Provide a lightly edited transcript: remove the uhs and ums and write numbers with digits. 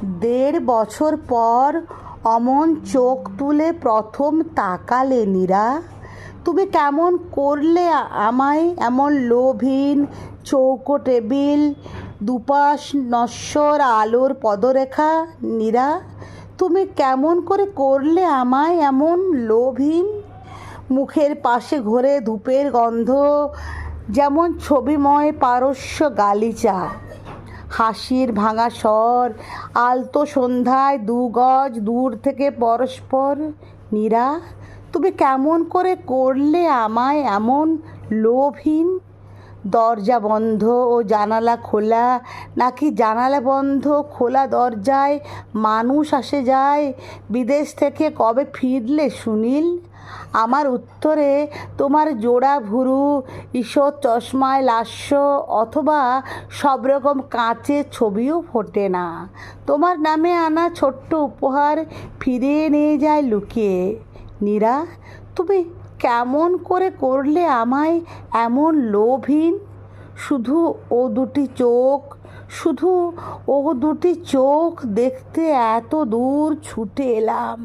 1.5 বছর পর অমন চোখ তুলে প্রথম তাকালে নীরা। তুমি কেমন করলে আমায় এমন লোভহীন? চৌকো টেবিল, দুপাশ নশ্বর আলোর পদরেখা। নীরা, তুমি কেমন করে করলে আমায় এমন লোভহীন? মুখের পাশে ঘোরে ধূপের গন্ধ, যেমন ছবিময় পারস্য গালিচা। হাসির ভাঙা স্বর, আলতো সন্ধ্যায় 2 গজ দূর থেকে পরস্পর। নীরা, তুমি কেমন করে করলে আমায় এমন লোভহীন? দরজা বন্ধ ও জানালা খোলা, নাকি জানালা বন্ধ খোলা দরজায় মানুষ আসে যায়? বিদেশ থেকে কবে ফিরলে সুনীল? আমার উত্তরে তোমার জোড়া ভুরু, ঈষৎ চশমায় লাস্য, অথবা সব রকম কাঁচের ছবিও ফোটে না। তোমার নামে আনা ছোট্ট উপহার ফিরিয়ে নিয়ে যায় লুকিয়ে। নীরা, তুমি কেমন করে করলে আমায় এমন লোভহীন? শুধু ও দুটি চোখ, শুধু ও দুটি চোখ দেখতে এত দূর ছুটে এলাম।